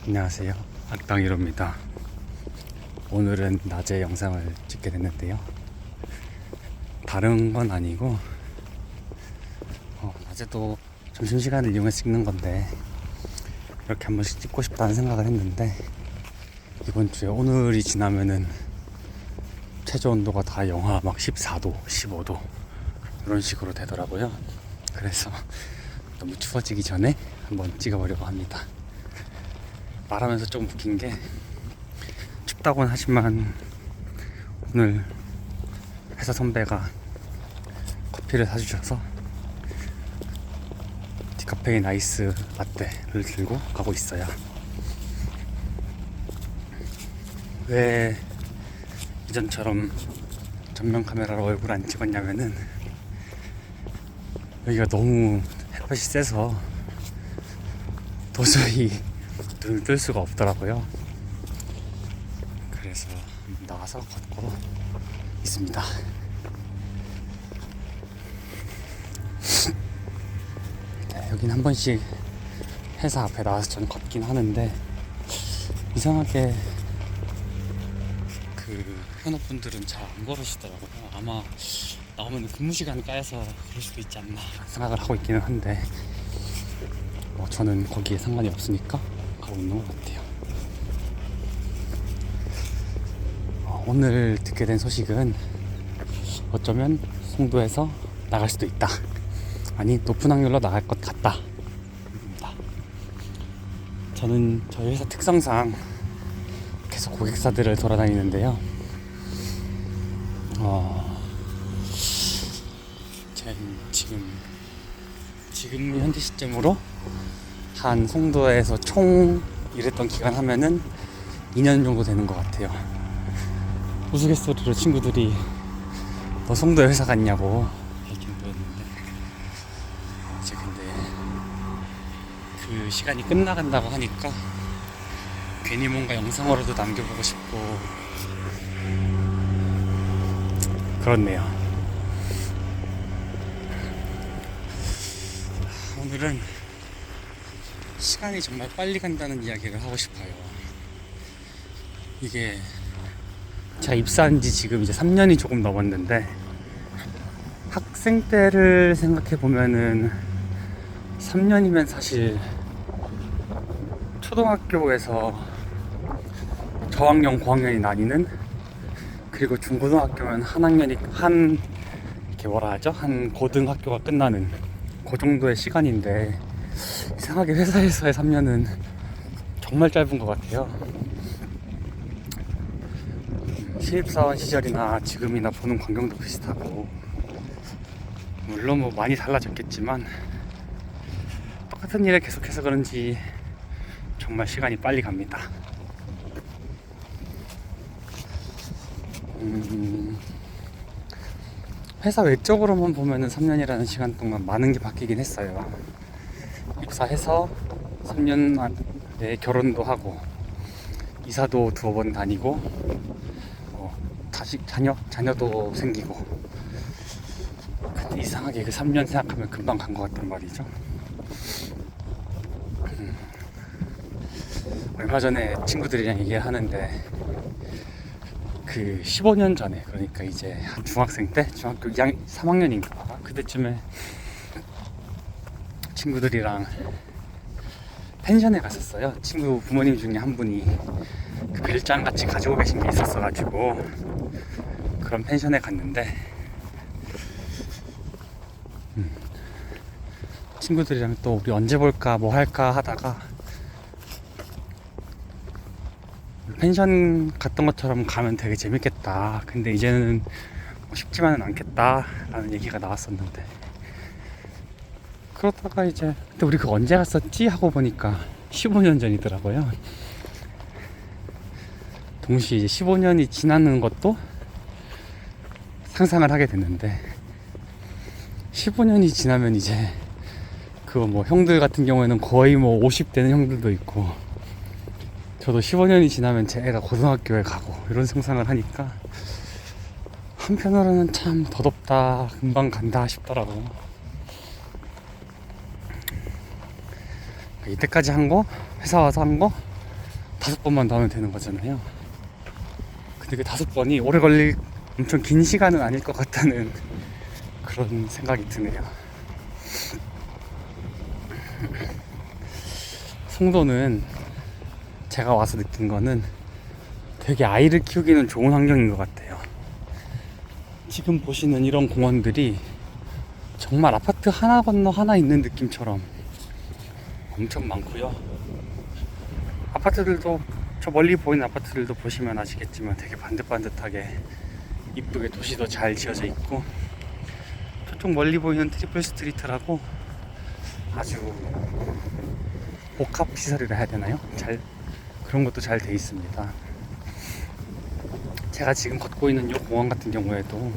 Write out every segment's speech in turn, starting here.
안녕하세요. 악당이로입니다. 오늘은 낮에 영상을 찍게 됐는데요. 다른 건 아니고 낮에도 점심시간을 이용해서 찍는 건데 이렇게 한 번씩 찍고 싶다는 생각을 했는데 이번 주에 오늘이 지나면은 최저 온도가 다 영하 막 14도, 15도 이런 식으로 되더라고요. 그래서 너무 추워지기 전에 한번 찍어보려고 합니다. 말하면서 좀 웃긴 게 춥다고는 하지만 오늘 회사 선배가 커피를 사주셔서 디카페인 아이스 라떼를 들고 가고 있어요. 왜 이전처럼 전면 카메라로 얼굴 안 찍었냐면은 여기가 너무 햇볕이 세서 도저히 눈을 뜰 수가 없더라고요. 그래서 나와서 걷고 있습니다. 네, 여긴 한 번씩 회사 앞에 나와서 저는 걷긴 하는데 이상하게 그 현업분들은 잘 안 걸으시더라고요. 아마 나오면 근무 시간 까여서 그럴 수도 있지 않나 생각을 하고 있기는 한데 저는 거기에 상관이 없으니까 가고 있는 것 같아요. 오늘 듣게 된 소식은 어쩌면 송도에서 나갈 수도 있다. 아니 높은 확률로 나갈 것 같다. 저는 저희 회사 특성상 계속 고객사들을 돌아다니는데요. 지금 현재 시점으로 한 송도에서 총 일했던 기간 하면은 2년 정도 되는 것 같아요. 우스갯소리로 친구들이 너 송도에 회사 갔냐고 얘기는 들었는데 이제 근데 그 시간이 끝나간다고 하니까 괜히 뭔가 영상으로도 남겨보고 싶고 그렇네요. 오늘은 시간이 정말 빨리 간다는 이야기를 하고 싶어요. 이게 제가 입사한 지 지금 이제 3년이 조금 넘었는데 학생 때를 생각해 보면은 3년이면 사실 초등학교에서 저학년, 고학년이 나뉘는 그리고 중고등학교면 한 학년이 이렇게 뭐라 하죠? 한 고등학교가 끝나는 그 정도의 시간인데 이상하게 회사에서의 3년은 정말 짧은 것 같아요. 신입사원 시절이나 지금이나 보는 광경도 비슷하고 물론 뭐 많이 달라졌겠지만 똑같은 일을 계속해서 그런지 정말 시간이 빨리 갑니다. 회사 외적으로만 보면은 3년이라는 시간 동안 많은 게 바뀌긴 했어요. 입사해서 3년 만에 결혼도 하고 이사도 2번 다니고 다시 자녀도 생기고 근데 이상하게 그 3년 생각하면 금방 간 것 같단 말이죠. 얼마 전에 친구들이랑 얘기를 하는데 그 15년 전에 그러니까 이제 한 중학생 때 중학교 3학년인가 그때쯤에 친구들이랑 펜션에 갔었어요. 친구 부모님 중에 한 분이 그 별장 같이 가지고 계신 게 있었어가지고 그런 펜션에 갔는데 친구들이랑 또 우리 언제 볼까 뭐 할까 하다가 펜션 갔던 것처럼 가면 되게 재밌겠다. 근데 이제는 쉽지만은 않겠다 라는 얘기가 나왔었는데 그러다가 이제 근데 우리 그거 언제 갔었지 하고 보니까 15년 전이더라고요. 동시에 이제 15년이 지나는 것도 상상을 하게 됐는데 15년이 지나면 이제 그 뭐 형들 같은 경우에는 거의 뭐 50 되는 형들도 있고 저도 15년이 지나면 제 애가 고등학교에 가고 이런 상상을 하니까 한편으로는 참 더덥다 금방 간다 싶더라고요. 이때까지 한 거, 회사 와서 한 거 5번만 더 하면 되는 거잖아요. 근데 그 5번이 오래 걸릴 엄청 긴 시간은 아닐 것 같다는 그런 생각이 드네요. 송도는 제가 와서 느낀 거는 되게 아이를 키우기는 좋은 환경인 것 같아요. 지금 보시는 이런 공원들이 정말 아파트 하나 건너 하나 있는 느낌처럼 엄청 많고요. 아파트들도 저 멀리 보이는 아파트들도 보시면 아시겠지만 되게 반듯반듯하게 이쁘게 도시도 잘 지어져 있고, 저쪽 멀리 보이는 트리플 스트리트라고 아주 복합 시설이라 해야 되나요? 그런 것도 잘 돼 있습니다. 제가 지금 걷고 있는 이 공원 같은 경우에도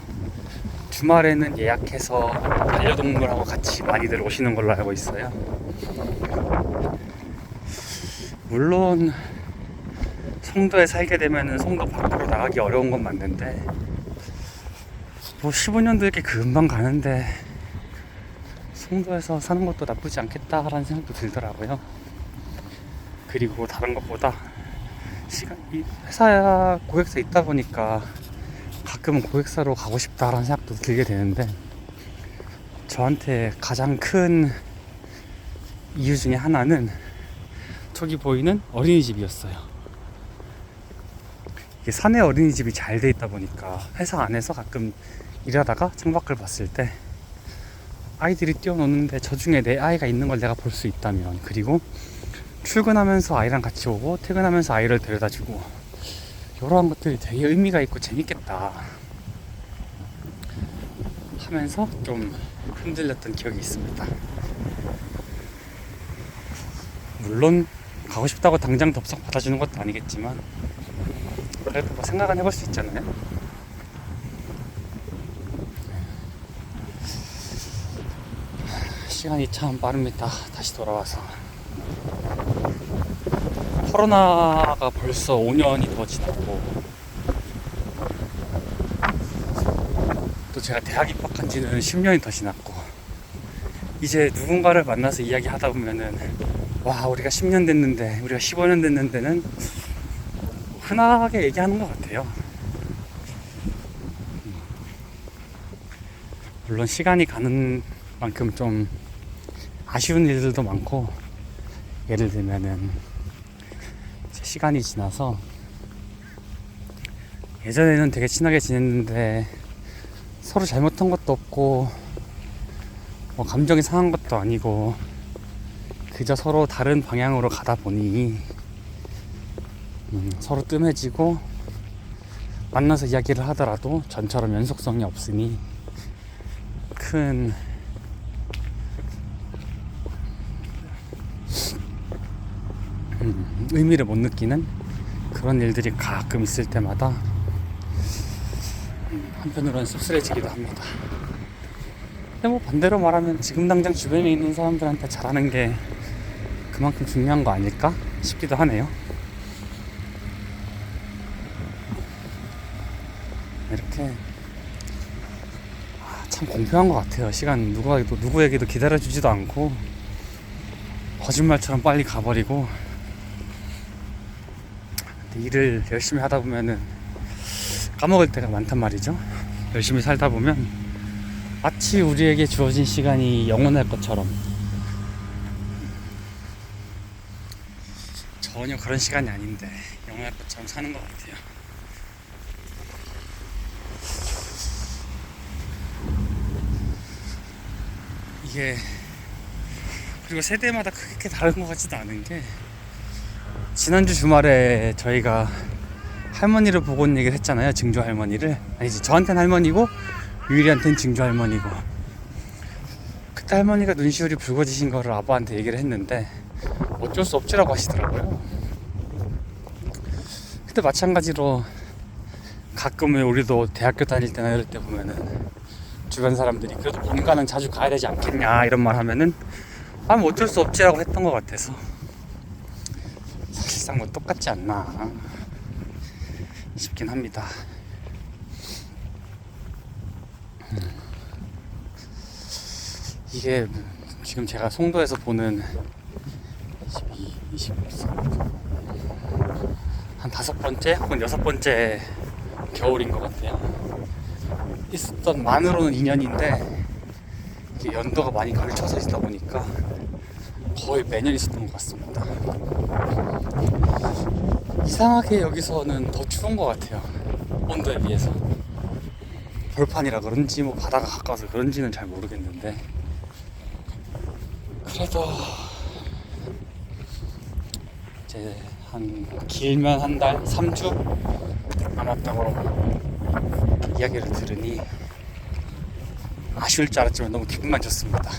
주말에는 예약해서 반려동물하고 같이 많이들 오시는 걸로 알고 있어요. 물론 송도에 살게 되면은 송도 밖으로 나가기 어려운 건 맞는데, 뭐 15년도 이렇게 금방 가는데 송도에서 사는 것도 나쁘지 않겠다라는 생각도 들더라고요. 그리고 다른 것보다 이 회사 고객사 있다 보니까 가끔은 고객사로 가고 싶다라는 생각도 들게 되는데, 저한테 가장 큰 이유 중에 하나는 저기 보이는 어린이집이었어요. 이게 사내 어린이집이 잘 돼 있다 보니까 회사 안에서 가끔 일하다가 창밖을 봤을 때 아이들이 뛰어노는데 저 중에 내 아이가 있는 걸 내가 볼 수 있다면, 그리고 출근하면서 아이랑 같이 오고 퇴근하면서 아이를 데려다주고, 이러한 것들이 되게 의미가 있고 재밌겠다 하면서 좀 흔들렸던 기억이 있습니다. 물론 가고 싶다고 당장 덥석 받아주는 것도 아니겠지만 그래도 뭐 생각은 해볼 수 있잖아요. 시간이 참 빠릅니다. 다시 돌아와서 코로나가 벌써 5년이 더 지났고, 또 제가 대학 입학한 지는 10년이 더 지났고, 이제 누군가를 만나서 이야기 하다 보면은 와 우리가 10년 됐는데, 우리가 15년 됐는데는 흔하게 얘기하는 것 같아요. 물론 시간이 가는 만큼 좀 아쉬운 일들도 많고, 예를 들면은 시간이 지나서 예전에는 되게 친하게 지냈는데 서로 잘못한 것도 없고 뭐 감정이 상한 것도 아니고 그저 서로 다른 방향으로 가다 보니 서로 뜸해지고, 만나서 이야기를 하더라도 전처럼 연속성이 없으니 큰 의미를 못 느끼는 그런 일들이 가끔 있을 때마다 한편으로는 씁쓸해지기도 합니다. 근데 뭐 반대로 말하면 지금 당장 주변에 있는 사람들한테 잘하는 게 그만큼 중요한 거 아닐까 싶기도 하네요. 이렇게 참 공평한 것 같아요. 시간 누구에게도 기다려주지도 않고 거짓말처럼 빨리 가버리고, 일을 열심히 하다 보면은 까먹을 때가 많단 말이죠. 열심히 살다 보면 마치 우리에게 주어진 시간이 영원할 것처럼 전혀 그런 시간이 아닌데 영원할 것처럼 사는 것 같아요. 이게 그리고 세대마다 크게 다른 것 같지도 않은 게, 지난주 주말에 저희가 할머니를 보고 온 얘기를 했잖아요. 증조 할머니를. 아니지, 저한테는 할머니고 유일이한테는 증조 할머니고. 그때 할머니가 눈시울이 붉어지신 거를 아빠한테 얘기를 했는데 어쩔 수 없지라고 하시더라고요. 근데 마찬가지로 가끔은 우리도 대학교 다닐 때나 이럴 때 보면은 주변 사람들이 그래도 본가는 자주 가야 되지 않겠냐 이런 말 하면은 뭐 어쩔 수 없지라고 했던 것 같아서, 사실상 뭐 똑같지 않나 싶긴 합니다. 이게 지금 제가 송도에서 보는 22, 23 한 5번째 혹은 6번째 겨울인 것 같아요. 있었던 만으로는 2년인데 이게 연도가 많이 걸쳐서 있다 보니까 거의 매년 있었던 것 같습니다. 이상하게 여기서는 더 추운 것 같아요. 온도에 비해서. 벌판이라 그런지 뭐 바다가 가까워서 그런지는 잘 모르겠는데 그래도 이제 한 길면 한 달, 3주 남았다고 이야기를 들으니 아쉬울 줄 알았지만 너무 기분만 좋습니다.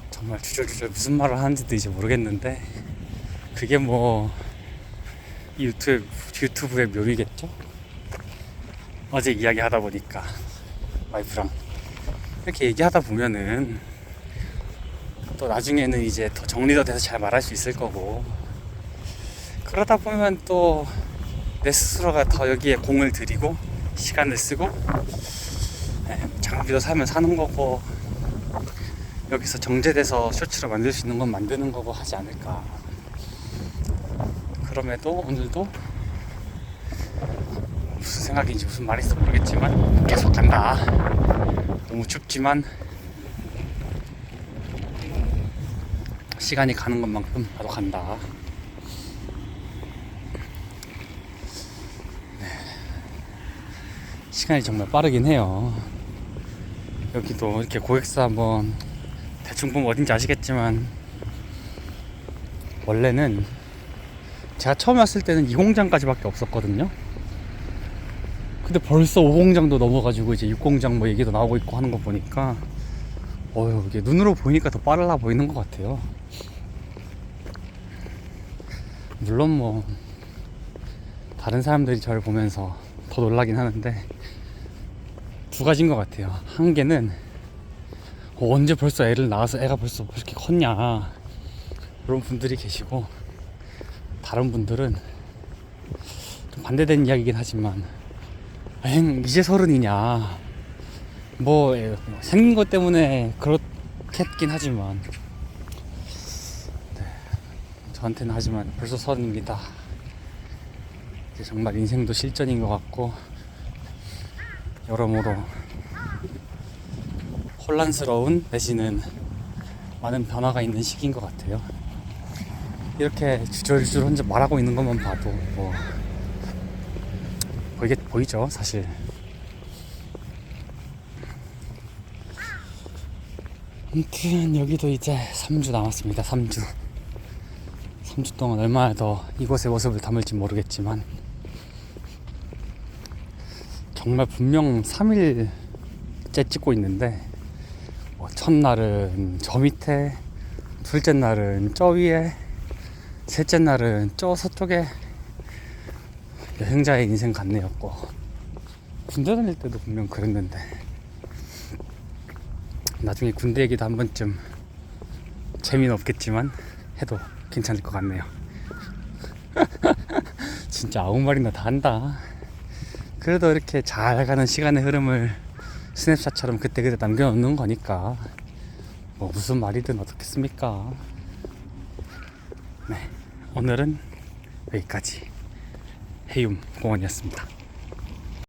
정말 주절주절 무슨 말을 하는지도 이제 모르겠는데 그게 뭐 유튜브의 묘미겠죠? 어제 이야기하다 보니까 와이프랑 이렇게 얘기하다 보면은 또 나중에는 이제 더 정리도 돼서 잘 말할 수 있을 거고 그러다 보면 또 내 스스로가 더 여기에 공을 들이고 시간을 쓰고 장비도 사면 사는 거고 여기서 정제돼서 쇼츠로 만들 수 있는 건 만드는 거고 하지 않을까. 그럼에도 오늘도 무슨 생각인지 무슨 말인지 모르겠지만 계속 간다. 너무 춥지만 시간이 가는 것만큼 나도 간다. 네. 시간이 정말 빠르긴 해요. 여기도 이렇게 고객사 한번 대충 보면 어딘지 아시겠지만 원래는 제가 처음에 왔을 때는 2공장까지밖에 없었거든요. 근데 벌써 5공장도 넘어가지고 이제 6공장 뭐 얘기도 나오고 있고 하는 거 보니까 이게 눈으로 보이니까 더 빨라 보이는 것 같아요. 물론 뭐 다른 사람들이 저를 보면서 더 놀라긴 하는데 두 가지인 것 같아요. 한 개는 언제 벌써 애를 낳아서 애가 벌써 그렇게 컸냐 그런 분들이 계시고 다른 분들은 좀 반대되는 이야기이긴 하지만 이제 30이냐 뭐 생긴 것 때문에 그렇겠긴 하지만 네, 저한테는 하지만 벌써 30입니다. 이제 정말 인생도 실전인 것 같고 여러모로 혼란스러운 내지는 많은 변화가 있는 시기인 것 같아요. 이렇게 주저주저 혼자 말하고 있는 것만 봐도 뭐 보이죠 사실. 아무튼 여기도 이제 3주 남았습니다. 3주 동안 얼마나 더 이곳의 모습을 담을지 모르겠지만 정말 분명 3일째 찍고 있는데 첫날은 저 밑에, 둘째 날은 저 위에, 셋째 날은 저 서쪽에 여행자의 인생 같네였고 군대 다닐 때도 분명 그랬는데 나중에 군대 얘기도 한 번쯤 재미는 없겠지만 해도 괜찮을 것 같네요. 진짜 아무 말이나 다 한다. 그래도 이렇게 잘 가는 시간의 흐름을 스냅샷처럼 그때그때 남겨놓는 거니까 뭐 무슨 말이든 어떻겠습니까. 네, 오늘은 여기까지 해움공원이었습니다.